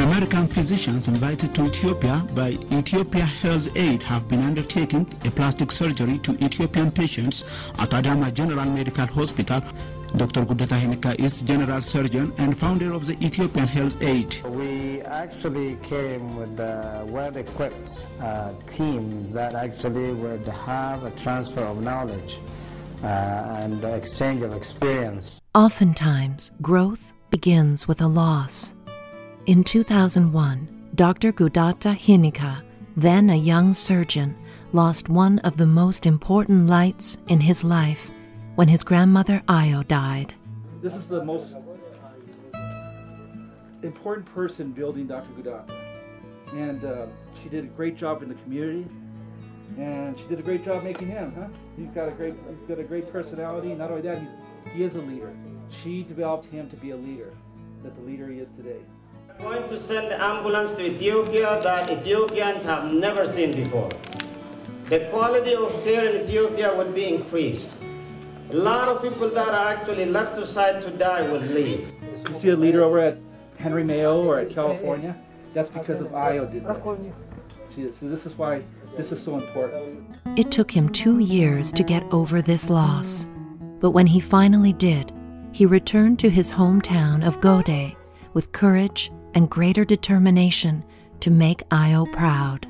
American physicians invited to Ethiopia by Ethiopia Health Aid have been undertaking a plastic surgery to Ethiopian patients at Adama General Medical Hospital. Dr. Gudata Hinika is general surgeon and founder of the Ethiopian Health Aid. We actually came with a well-equipped team that actually would have a transfer of knowledge and exchange of experience. Oftentimes, growth begins with a loss. In 2001, Dr. Gudata Hinika, then a young surgeon, lost one of the most important lights in his life when his grandmother Ayo died. This is the most important person building Dr. Gudata. And she did a great job in the community, and she did a great job making him, huh? He's got a great personality. Not only that, he is a leader. She developed him to be a leader, that the leader he is today. We're going to send the ambulance to Ethiopia that Ethiopians have never seen before. The quality of care in Ethiopia will be increased. A lot of people that are actually left aside to die will leave. You see a leader over at Henry Mayo or at California? That's because of Ayo did that. So this is why this is so important. It took him 2 years to get over this loss. But when he finally did, he returned to his hometown of Gode with courage and greater determination to make Ayo proud.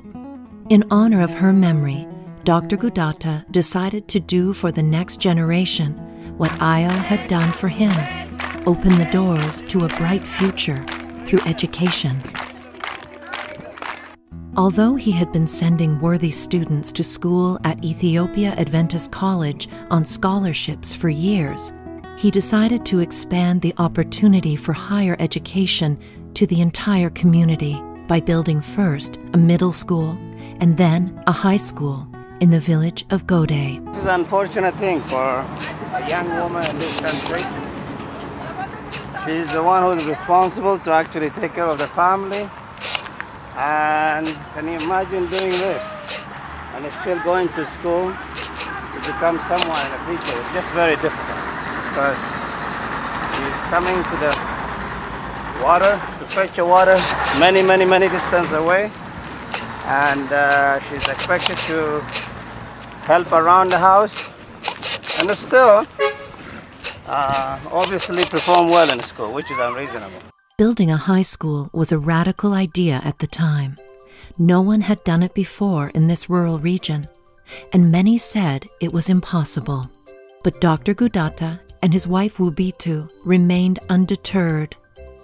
In honor of her memory, Dr. Gudata decided to do for the next generation what Ayo had done for him, open the doors to a bright future through education. Although he had been sending worthy students to school at Ethiopia Adventist College on scholarships for years, he decided to expand the opportunity for higher education to the entire community by building first a middle school and then a high school in the village of Gode. This is an unfortunate thing for a young woman in this country. She's the one who is responsible to actually take care of the family. And can you imagine doing this? And still going to school to become someone in the future. It's just very difficult because she's coming to the water, to fetch the water many distance away. And she's expected to help around the house and still obviously perform well in school, which is unreasonable. Building a high school was a radical idea at the time. No one had done it before in this rural region, and many said it was impossible. But Dr. Gudata and his wife Wubitu remained undeterred.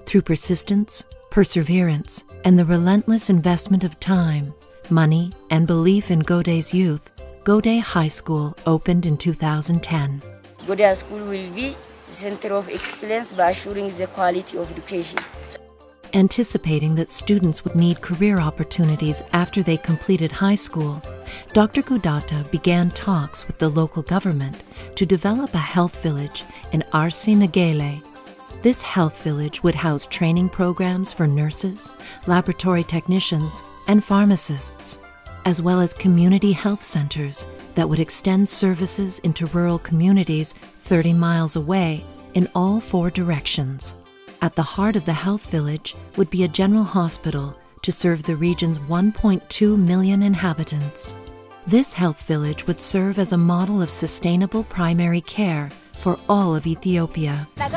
Through persistence, perseverance, and the relentless investment of time, money, and belief in Gode's youth, Gode High School opened in 2010. Gode High School will be the center of excellence by assuring the quality of education. Anticipating that students would need career opportunities after they completed high school, Dr. Gudata began talks with the local government to develop a health village in Arsi Negele. This health village would house training programs for nurses, laboratory technicians, and pharmacists, as well as community health centers that would extend services into rural communities 30 miles away in all 4 directions. At the heart of the health village would be a general hospital to serve the region's 1.2 million inhabitants. This health village would serve as a model of sustainable primary care for all of Ethiopia. All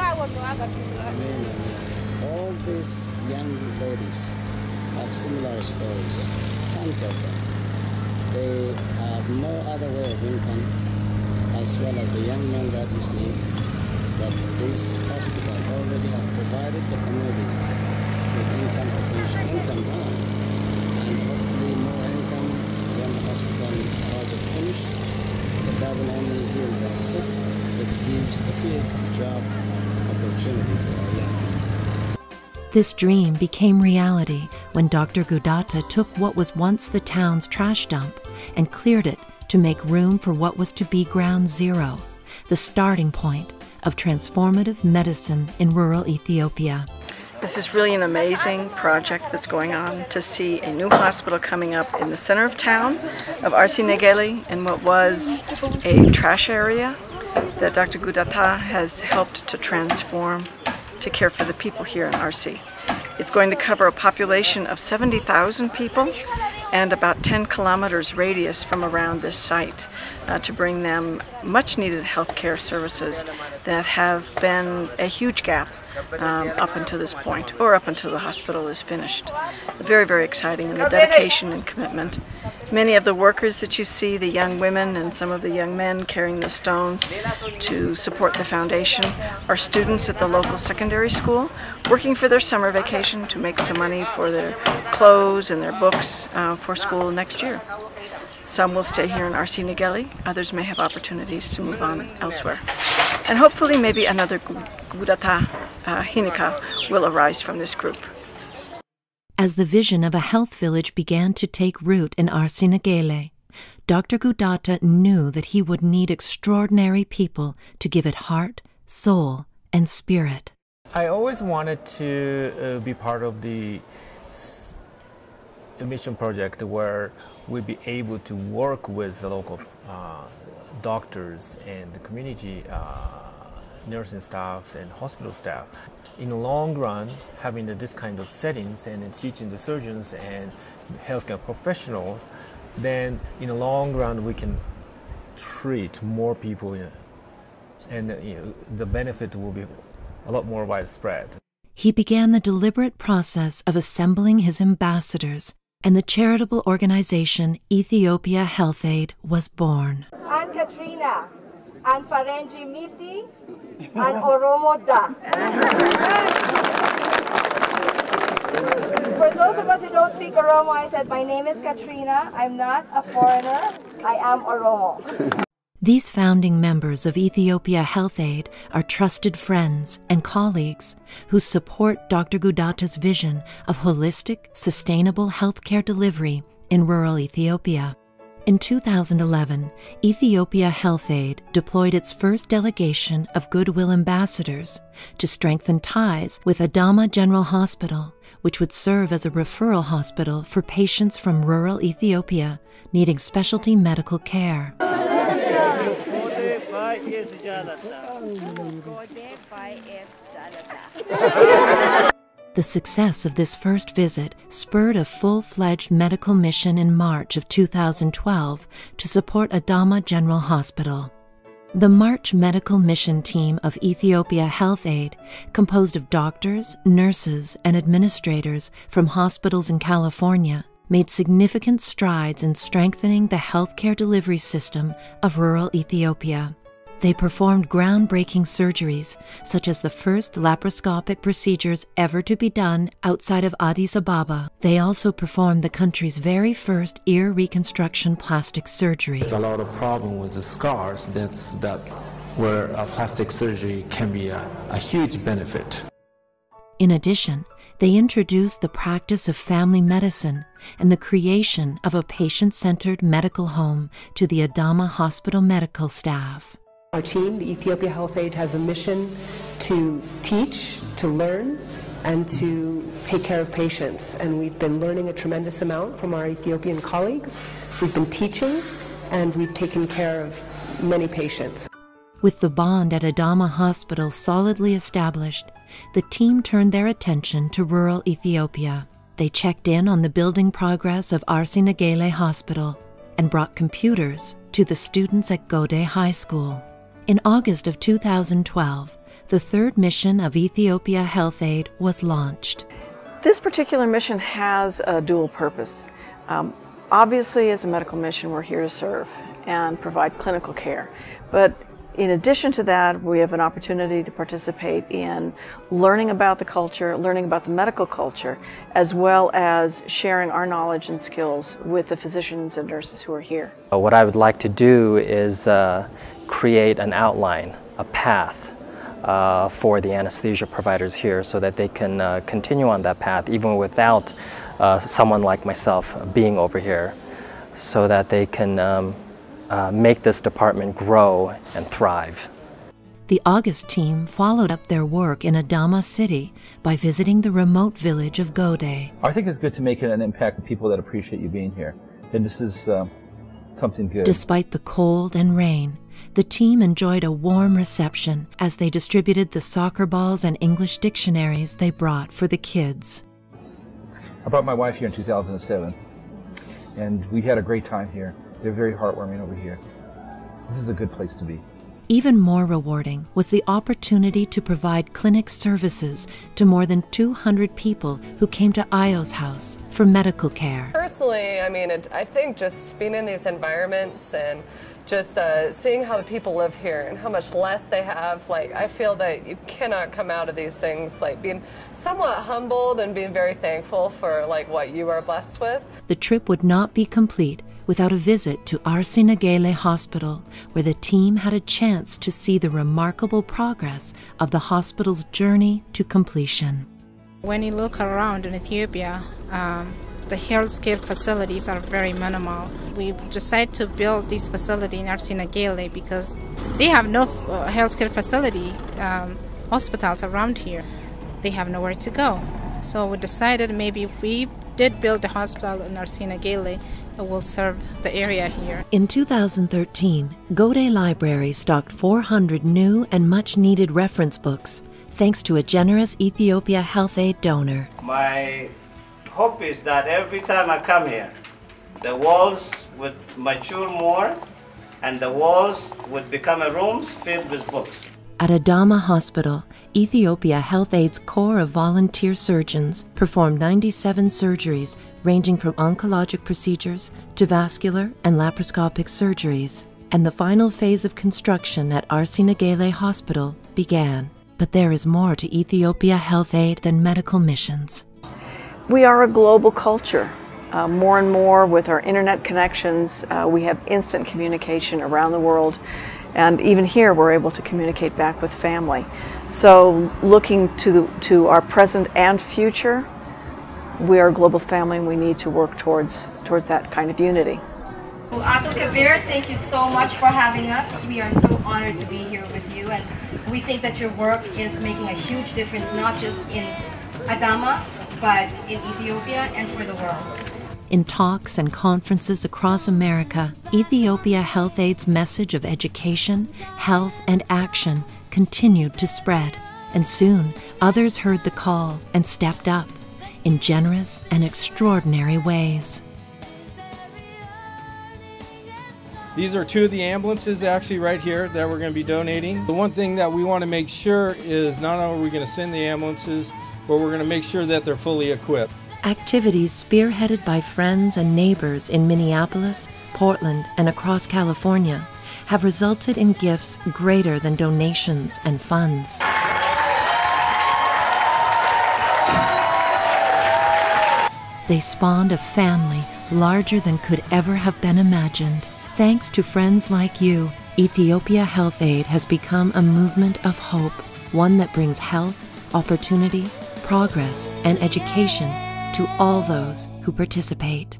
these young ladies have similar stories, tons of them. They have no other way of income, as well as the young men that you see, but this hospital already have provided the community with income potential, income now, and hopefully more income when the hospital project finished. It doesn't only heal the sick, it gives a big job opportunity for our young people. This dream became reality when Dr. Gudata took what was once the town's trash dump and cleared it to make room for what was to be Ground Zero, the starting point of transformative medicine in rural Ethiopia. This is really an amazing project that's going on to see a new hospital coming up in the center of town of Arsi Negele in what was a trash area that Dr. Gudata has helped to transform to care for the people here in Arsi. It's going to cover a population of 70,000 people and about 10 kilometers radius from around this site to bring them much needed healthcare services that have been a huge gap up until this point, or up until the hospital is finished. Very, very exciting, and the dedication and commitment. Many of the workers that you see, the young women and some of the young men carrying the stones to support the foundation, are students at the local secondary school working for their summer vacation to make some money for their clothes and their books for school next year. Some will stay here in RC Negele, others may have opportunities to move on elsewhere. And hopefully maybe another Gudata Hinika will arise from this group. As the vision of a health village began to take root in RC Negele, Dr. Gudata knew that he would need extraordinary people to give it heart, soul, and spirit. I always wanted to be part of the mission project where we'd be able to work with the local doctors and the community nursing staff and hospital staff. In the long run, having this kind of settings and teaching the surgeons and healthcare professionals, then in the long run we can treat more people, and the benefit will be a lot more widespread. He began the deliberate process of assembling his ambassadors, and the charitable organization Ethiopia Health Aid was born. And Katrina, and Farenji Miti, and Oromo Da. For those of us who don't speak Oromo, I said, my name is Katrina, I'm not a foreigner, I am Oromo. These founding members of Ethiopia Health Aid are trusted friends and colleagues who support Dr. Gudata's vision of holistic, sustainable healthcare delivery in rural Ethiopia. In 2011, Ethiopia Health Aid deployed its first delegation of Goodwill ambassadors to strengthen ties with Adama General Hospital, which would serve as a referral hospital for patients from rural Ethiopia needing specialty medical care. The success of this first visit spurred a full-fledged medical mission in March of 2012 to support Adama General Hospital. The March medical mission team of Ethiopia Health Aid, composed of doctors, nurses, and administrators from hospitals in California, made significant strides in strengthening the healthcare delivery system of rural Ethiopia. They performed groundbreaking surgeries, such as the first laparoscopic procedures ever to be done outside of Addis Ababa. They also performed the country's very first ear reconstruction plastic surgery. There's a lot of problem with the scars where a plastic surgery can be a huge benefit. In addition, they introduced the practice of family medicine and the creation of a patient-centered medical home to the Adama Hospital medical staff. Our team, the Ethiopia Health Aid, has a mission to teach, to learn, and to take care of patients. And we've been learning a tremendous amount from our Ethiopian colleagues. We've been teaching, and we've taken care of many patients. With the bond at Adama Hospital solidly established, the team turned their attention to rural Ethiopia. They checked in on the building progress of RC Negele Hospital and brought computers to the students at Gode High School. In August of 2012, the third mission of Ethiopia Health Aid was launched. This particular mission has a dual purpose. Obviously, as a medical mission, we're here to serve and provide clinical care. But in addition to that, we have an opportunity to participate in learning about the culture, learning about the medical culture, as well as sharing our knowledge and skills with the physicians and nurses who are here. What I would like to do is create an outline, a path for the anesthesia providers here so that they can continue on that path even without someone like myself being over here, so that they can make this department grow and thrive. The August team followed up their work in Adama City by visiting the remote village of Gode. I think it's good to make an impact on people that appreciate you being here, and this is something good. Despite the cold and rain, the team enjoyed a warm reception as they distributed the soccer balls and English dictionaries they brought for the kids. I brought my wife here in 2007, and we had a great time here. They're very heartwarming over here. This is a good place to be. Even more rewarding was the opportunity to provide clinic services to more than 200 people who came to Ayo's house for medical care. Personally, I mean, I think just being in these environments and just seeing how the people live here and how much less they have, like, I feel that you cannot come out of these things like being somewhat humbled and being very thankful for like what you are blessed with. The trip would not be complete without a visit to Arsi Nagele Hospital, where the team had a chance to see the remarkable progress of the hospital's journey to completion. When you look around in Ethiopia, the healthcare facilities are very minimal. We decided to build this facility in Arsi Nagele because they have no healthcare facility, hospitals around here. They have nowhere to go. So we decided maybe if we did build a hospital in Arsi Nagele, it will serve the area here. In 2013, Gode Library stocked 400 new and much-needed reference books, thanks to a generous Ethiopia Health Aid donor. My hope is that every time I come here, the walls would mature more and the walls would become rooms filled with books. At Adama Hospital, Ethiopia Health Aid's corps of volunteer surgeons performed 97 surgeries ranging from oncologic procedures to vascular and laparoscopic surgeries. And the final phase of construction at Arsi Nagele Hospital began. But there is more to Ethiopia Health Aid than medical missions. We are a global culture. More and more with our internet connections, we have instant communication around the world. And even here, we're able to communicate back with family. So looking to our present and future, we are a global family and we need to work towards that kind of unity. Ato Kabir, thank you so much for having us. We are so honored to be here with you, and we think that your work is making a huge difference, not just in Adama, but in Ethiopia and for the world. In talks and conferences across America, Ethiopia Health Aid's message of education, health, and action continued to spread. And soon, others heard the call and stepped up in generous and extraordinary ways. These are two of the ambulances actually right here that we're going to be donating. The one thing that we want to make sure is not only are we going to send the ambulances, but we're going to make sure that they're fully equipped. Activities spearheaded by friends and neighbors in Minneapolis, Portland, and across California have resulted in gifts greater than donations and funds. They spawned a family larger than could ever have been imagined. Thanks to friends like you, Ethiopia Health Aid has become a movement of hope, one that brings health, opportunity, progress, and education to all those who participate.